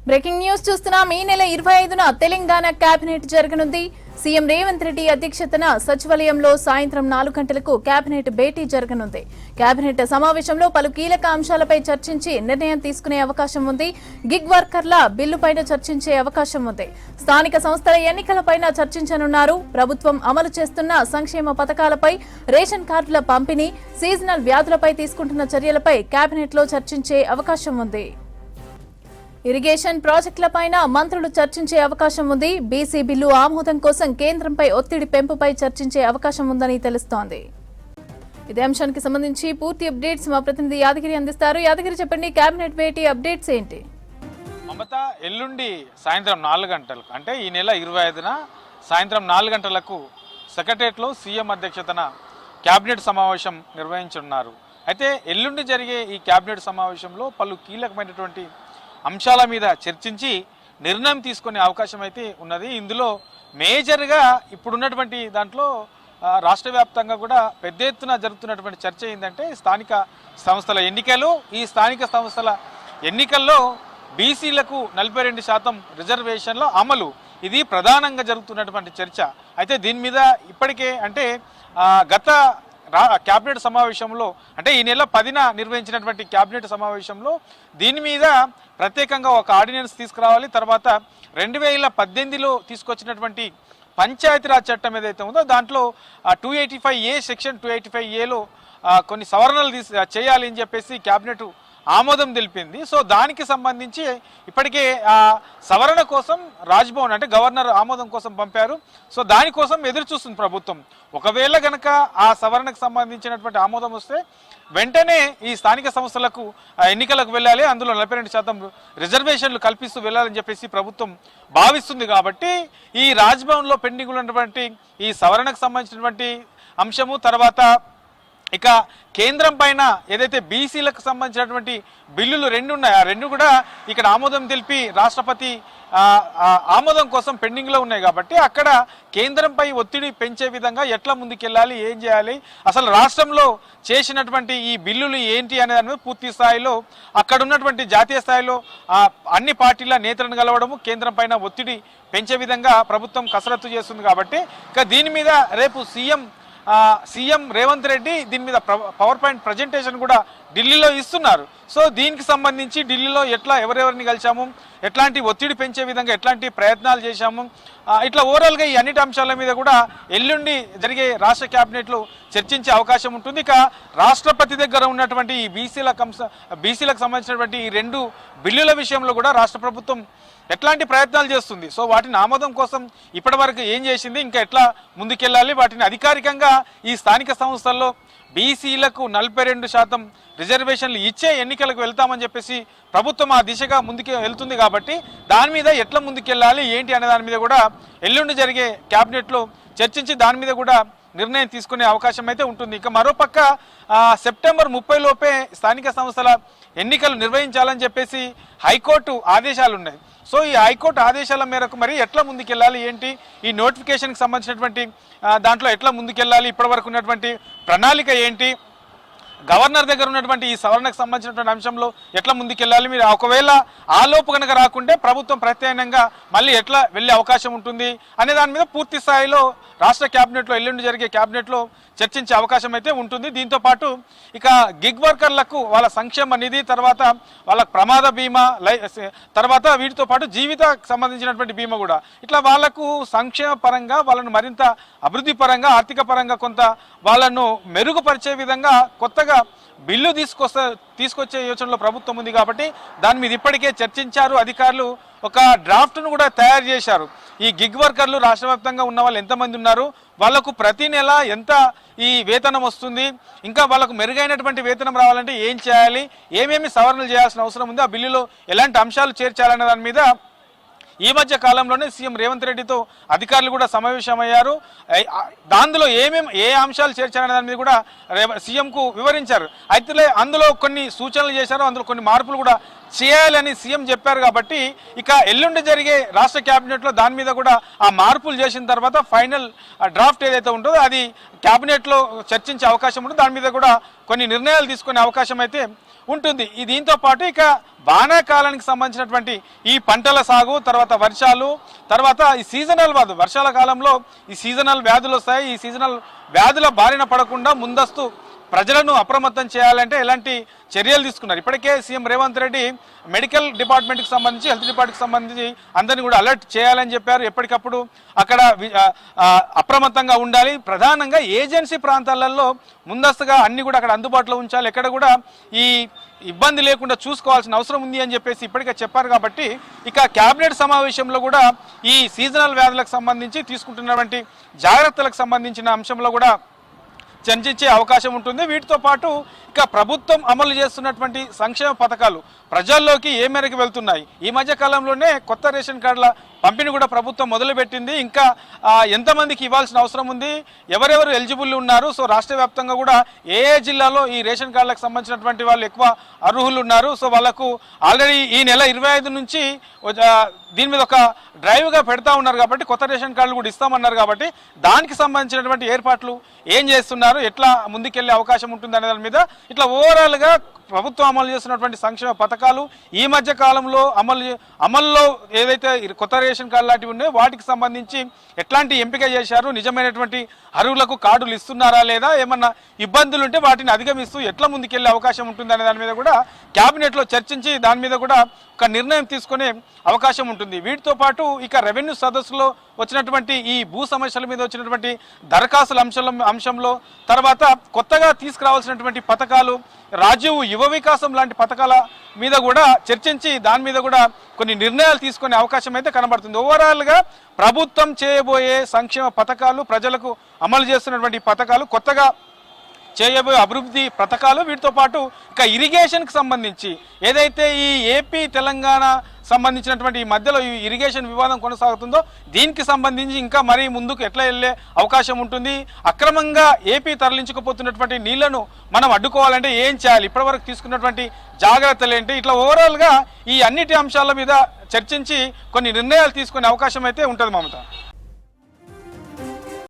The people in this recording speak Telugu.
బ్రేకింగ్ న్యూస్ చూస్తున్నాం. ఈ నెల 25న తెలంగాణ కేబినెట్ జరగనుంది. సీఎం రేవంత్ రెడ్డి అధ్యక్షతన సచివాలయంలో సాయంత్రం 4 గంటలకు కేబినెట్ భేటీ జరగనుంది. కేబినెట్ సమావేశంలో పలు కీలక అంశాలపై చర్చించి నిర్ణయం తీసుకునే అవకాశం ఉంది. గిగ్ వర్కర్ల బిల్లుపైన చర్చించే అవకాశం ఉంది. స్థానిక సంస్థల ఎన్నికలపైన చర్చించనున్నారు. ప్రభుత్వం అమలు చేస్తున్న సంక్షేమ పథకాలపై, రేషన్ కార్డుల పంపిణీ, సీజనల్ వ్యాధులపై తీసుకుంటున్న చర్యలపై కేబినెట్లో చర్చించే అవకాశం ఉంది. ఇరిగేషన్ ప్రాజెక్టులపైన మంత్రులు చర్చించే అవకాశం ఉంది. బీసీ బిల్లు ఆమోదం కోసం కేంద్రంపై ఒత్తిడి పెంపుపై చర్చించే అవకాశం ఉందని తెలుస్తోంది. ఇదే అంశానికి సంబంధించి పూర్తి అప్డేట్స్ మా ప్రతినిధి యాదగిరి అందిస్తారు. యాదగిరి, చెప్పండి, కేబినెట్ భేటీ అప్డేట్స్ ఏంటి? మమత, ఎల్లుండి సాయంత్రం 4 గంటలకు అంటే ఈ నెల 25న సాయంత్రం 4 గంటలకు సెక్రటరియట్లో సీఎం అధ్యక్షతన కేబినెట్ సమావేశం నిర్వహించనున్నారు. అయితే ఎల్లుండి జరిగే ఈ కేబినెట్ సమావేశంలో పలు కీలకమైనటువంటి అంశాల మీద చర్చించి నిర్ణయం తీసుకునే అవకాశం అయితే ఉన్నది. ఇందులో మేజర్గా ఇప్పుడున్నటువంటి దాంట్లో రాష్ట్ర వ్యాప్తంగా కూడా పెద్ద ఎత్తున జరుగుతున్నటువంటి చర్చ ఏంటంటే స్థానిక సంస్థల ఎన్నికలు. ఈ స్థానిక సంస్థల ఎన్నికల్లో బీసీలకు 42% రిజర్వేషన్ల అమలు, ఇది ప్రధానంగా జరుగుతున్నటువంటి చర్చ. అయితే దీని మీద ఇప్పటికే అంటే గత క్యాబినెట్ సమావేశంలో అంటే ఈ నెల 10న నిర్వహించినటువంటి క్యాబినెట్ సమావేశంలో దీని మీద ప్రత్యేకంగా ఒక ఆర్డినెన్స్ తీసుకురావాలి. తర్వాత 2018లో తీసుకొచ్చినటువంటి పంచాయతీరాజ్ చట్టం ఏదైతే ఉందో దాంట్లో 285A సెక్షన్ 285Aలో కొన్ని సవరణలు చేయాలి అని చెప్పేసి క్యాబినెట్ ఆమోదం తెలిపింది. సో దానికి సంబంధించి ఇప్పటికే సవరణ కోసం రాజ్భవన్ అంటే గవర్నర్ ఆమోదం కోసం పంపారు. సో దానికోసం ఎదురు చూస్తుంది ప్రభుత్వం. ఒకవేళ గనక ఆ సవరణకు సంబంధించినటువంటి ఆమోదం వస్తే వెంటనే ఈ స్థానిక సంస్థలకు ఎన్నికలకు వెళ్ళాలి, అందులో 42% రిజర్వేషన్లు కల్పిస్తూ వెళ్ళాలని చెప్పేసి ప్రభుత్వం భావిస్తుంది. కాబట్టి ఈ రాజ్భవన్లో పెండింగ్ ఉన్నటువంటి ఈ సవరణకు సంబంధించినటువంటి అంశము, తర్వాత ఇక కేంద్రం పైన ఏదైతే బీసీలకు సంబంధించినటువంటి బిల్లులు 2 ఉన్నాయి, ఆ 2 కూడా ఇక్కడ ఆమోదం తెలిపి రాష్ట్రపతి ఆమోదం కోసం పెండింగ్లో ఉన్నాయి. కాబట్టి అక్కడ కేంద్రంపై ఒత్తిడి పెంచే విధంగా ఎట్లా ముందుకెళ్ళాలి, ఏం చేయాలి, అసలు రాష్ట్రంలో చేసినటువంటి ఈ బిల్లులు ఏంటి అనే దాని మీద పూర్తి స్థాయిలో అక్కడ ఉన్నటువంటి జాతీయ స్థాయిలో అన్ని పార్టీల నేతలను కలవడము, కేంద్రం పైన ఒత్తిడి పెంచే విధంగా ప్రభుత్వం కసరత్తు చేస్తుంది. కాబట్టి ఇక దీని మీద రేపు సీఎం రేవంత్ రెడ్డి దీని మీద పవర్ పాయింట్ ప్రజెంటేషన్ కూడా ఢిల్లీలో ఇస్తున్నారు. సో దీనికి సంబంధించి ఢిల్లీలో ఎట్లా ఎవరెవరిని కలిసాము, ఎట్లాంటి ఒత్తిడి పెంచే విధంగా ఎట్లాంటి ప్రయత్నాలు చేశాము, ఇట్లా ఓవరాల్గా ఈ అన్నిటి అంశాల మీద కూడా ఎల్లుండి జరిగే రాష్ట్ర క్యాబినెట్లో చర్చించే అవకాశం ఉంటుంది. ఇక రాష్ట్రపతి దగ్గర ఉన్నటువంటి ఈ బీసీలకు సంబంధించినటువంటి ఈ 2 బిల్లుల విషయంలో కూడా రాష్ట్ర ప్రభుత్వం ఎట్లాంటి ప్రయత్నాలు చేస్తుంది, సో వాటిని ఆమోదం కోసం ఇప్పటి వరకు ఏం చేసింది, ఇంకా ఎట్లా ముందుకెళ్ళాలి, వాటిని అధికారికంగా ఈ స్థానిక సంస్థల్లో బీసీలకు 42% రిజర్వేషన్లు ఇచ్చే ఎన్నికలకు వెళ్తామని చెప్పేసి ప్రభుత్వం ఆ దిశగా ముందుకు వెళ్తుంది. కాబట్టి దాని మీద ఎట్లా ముందుకెళ్ళాలి ఏంటి అనే దాని మీద కూడా ఎల్లుండి జరిగే క్యాబినెట్లో చర్చించి దాని మీద కూడా నిర్ణయం తీసుకునే అవకాశం అయితే ఉంటుంది. ఇక మరోపక్క సెప్టెంబర్ 30 లోపే స్థానిక సంస్థల ఎన్నికలు నిర్వహించాలని చెప్పేసి హైకోర్టు ఆదేశాలు ఉన్నాయి. సో ఈ హైకోర్టు ఆదేశాల మేరకు మరి ఎట్లా ముందుకెళ్ళాలి ఏంటి, ఈ నోటిఫికేషన్కి సంబంధించినటువంటి దాంట్లో ఎట్లా ముందుకెళ్ళాలి, ఇప్పటివరకు ఉన్నటువంటి ప్రణాళిక ఏంటి, గవర్నర్ దగ్గర ఉన్నటువంటి ఈ సవరణకు సంబంధించినటువంటి అంశంలో ఎట్లా ముందుకెళ్ళాలి, మీరు ఒకవేళ ఆలోపు కనుక రాకుంటే ప్రభుత్వం ప్రత్యామ్నాయంగా మళ్ళీ ఎట్లా వెళ్ళే అవకాశం ఉంటుంది అనే దాని మీద పూర్తి స్థాయిలో రాష్ట్ర క్యాబినెట్లో ఎల్లుండి జరిగే క్యాబినెట్లో చర్చించే అవకాశం అయితే ఉంటుంది. దీంతో పాటు ఇక గిగ్ వర్కర్లకు వాళ్ళ సంక్షేమ నిధి, తర్వాత వాళ్ళ ప్రమాద బీమా, తర్వాత వీటితో పాటు జీవితకు సంబంధించినటువంటి బీమా కూడా, ఇట్లా వాళ్లకు సంక్షేమ పరంగా వాళ్ళను మరింత అభివృద్ధి పరంగా ఆర్థిక పరంగా కొంత వాళ్ళను మెరుగుపరిచే విధంగా కొత్తగా బిల్లు తీసుకొచ్చే యోచనలో ప్రభుత్వం ఉంది. కాబట్టి దాని మీద ఇప్పటికే చర్చించారు. అధికారులు ఒక డ్రాఫ్ట్ను కూడా తయారు చేశారు. ఈ గిగ్ వర్కర్లు రాష్ట్ర వ్యాప్తంగా ఉన్న వాళ్ళు ఎంతమంది ఉన్నారు, వాళ్లకు ప్రతి నెల ఎంత ఈ వేతనం వస్తుంది, ఇంకా వాళ్ళకు మెరుగైనటువంటి వేతనం రావాలంటే ఏం చేయాలి, ఏమేమి సవరణలు చేయాల్సిన అవసరం ఉంది, ఆ బిల్లులో ఎలాంటి అంశాలు చేర్చాలనే దాని మీద ఈ మధ్య కాలంలోనే సీఎం రేవంత్ రెడ్డితో అధికారులు కూడా సమావేశమయ్యారు. దానిలో ఏ అంశాలు చేర్చారనే దాని మీద కూడా సీఎంకు వివరించారు. అయితే అందులో కొన్ని సూచనలు చేశారు, అందులో కొన్ని మార్పులు కూడా చేయాలని సీఎం చెప్పారు. కాబట్టి ఇక ఎల్లుండి జరిగే రాష్ట్ర క్యాబినెట్లో దాని మీద కూడా ఆ మార్పులు చేసిన తర్వాత ఫైనల్ డ్రాఫ్ట్ ఏదైతే ఉంటుందో అది క్యాబినెట్లో చర్చించే అవకాశం ఉంటుంది. దాని మీద కూడా కొన్ని నిర్ణయాలు తీసుకునే అవకాశం అయితే ఉంటుంది. దీంతో పాటు ఇక వానాకాలానికి సంబంధించినటువంటి ఈ పంటల సాగు, తర్వాత వర్షాలు, తర్వాత ఈ సీజనల్ వ్యాధులు, వర్షాల కాలంలో ఈ సీజనల్ వ్యాధులు వస్తాయి. ఈ సీజనల్ వ్యాధుల బారిన పడకుండా ముందస్తు ప్రజలను అప్రమత్తం చేయాలంటే ఎలాంటి చర్యలు తీసుకున్నారు. ఇప్పటికే సీఎం రేవంత్ రెడ్డి మెడికల్ డిపార్ట్మెంట్కి సంబంధించి, హెల్త్ డిపార్ట్మెంట్కి సంబంధించి అందరినీ కూడా అలర్ట్ చేయాలని చెప్పారు. ఎప్పటికప్పుడు అక్కడ అప్రమత్తంగా ఉండాలి. ప్రధానంగా ఏజెన్సీ ప్రాంతాలలో ముందస్తుగా అన్ని కూడా అక్కడ అందుబాటులో ఉంచాలి. ఎక్కడ కూడా ఈ ఇబ్బంది లేకుండా చూసుకోవాల్సిన అవసరం ఉంది అని చెప్పేసి ఇప్పటికే చెప్పారు. కాబట్టి ఇక కేబినెట్ సమావేశంలో కూడా ఈ సీజనల్ వ్యాధులకు సంబంధించి తీసుకుంటున్నటువంటి జాగ్రత్తలకు సంబంధించిన అంశంలో కూడా చర్చించే అవకాశం ఉంటుంది. వీటితో పాటు ఇక ప్రభుత్వం అమలు చేస్తున్నటువంటి సంక్షేమ పథకాలు ప్రజల్లోకి ఏ మేరకు వెళ్తున్నాయి. ఈ మధ్య కాలంలోనే కొత్త రేషన్ కార్డుల పంపిణీ కూడా ప్రభుత్వం మొదలుపెట్టింది. ఇంకా ఎంతమందికి ఇవ్వాల్సిన అవసరం ఉంది, ఎవరెవరు ఎలిజిబుల్ ఉన్నారు, సో రాష్ట్ర వ్యాప్తంగా కూడా ఏ జిల్లాలో ఈ రేషన్ కార్డులకు సంబంధించినటువంటి వాళ్ళు ఎక్కువ అర్హులు ఉన్నారు, సో వాళ్ళకు ఆల్రెడీ ఈ నెల 25 నుంచి దీని మీద ఒక డ్రైవ్గా పెడతా ఉన్నారు. కాబట్టి కొత్త రేషన్ కార్డులు కూడా ఇస్తామన్నారు. కాబట్టి దానికి సంబంధించినటువంటి ఏర్పాట్లు ఏం చేస్తున్నారు, ఎట్లా ముందుకెళ్లే అవకాశం ఉంటుంది అనే దాని మీద ఇట్లా ఓవరాల్గా ప్రభుత్వం అమలు చేస్తున్నటువంటి సంక్షేమ పథకాలు, ఈ మధ్య కాలంలో అమల్లో ఏదైతే కొత్త రేషన్ కార్డు లాంటివి ఉన్నాయో వాటికి సంబంధించి ఎట్లాంటి ఎంపిక చేశారు, నిజమైనటువంటి అర్హులకు కార్డులు ఇస్తున్నారా లేదా, ఏమన్నా ఇబ్బందులు ఉంటే వాటిని అధిగమిస్తూ ఎట్లా ముందుకెళ్లే అవకాశం ఉంటుంది అనే దాని మీద కూడా కేబినెట్లో చర్చించి దాని మీద కూడా ఒక నిర్ణయం తీసుకునే అవకాశం ఉంటుంది. వీటితో పాటు ఇక రెవెన్యూ సదస్సులో వచ్చినటువంటి ఈ భూ సమస్యల మీద వచ్చినటువంటి దరఖాస్తుల అంశంలో, తర్వాత కొత్తగా తీసుకురావాల్సినటువంటి పథకాలు, రాజీవ్ యువ వికాసం లాంటి పథకాల మీద కూడా చర్చించి దాని మీద కూడా కొన్ని నిర్ణయాలు తీసుకునే అవకాశం అయితే కనబడుతుంది. ఓవరాల్గా ప్రభుత్వం చేయబోయే సంక్షేమ పథకాలు, ప్రజలకు అమలు చేస్తున్నటువంటి పథకాలు, కొత్తగా చేయబోయే అభివృద్ధి పథకాలు, వీటితో పాటు ఇక ఇరిగేషన్కి సంబంధించి ఏదైతే ఈ ఏపీ తెలంగాణ సంబంధించినటువంటి ఈ మధ్యలో ఈ ఇరిగేషన్ వివాదం కొనసాగుతుందో దీనికి సంబంధించి ఇంకా మరీ ముందుకు ఎట్లా వెళ్ళే అవకాశం ఉంటుంది, అక్రమంగా ఏపీ తరలించుకుపోతున్నటువంటి నీళ్లను మనం అడ్డుకోవాలంటే ఏం చేయాలి, ఇప్పటివరకు తీసుకున్నటువంటి జాగ్రత్తలు ఏంటి, ఇట్లా ఓవరాల్గా ఈ అన్నిటి అంశాల మీద చర్చించి కొన్ని నిర్ణయాలు తీసుకునే అవకాశం అయితే ఉంటుంది మమత.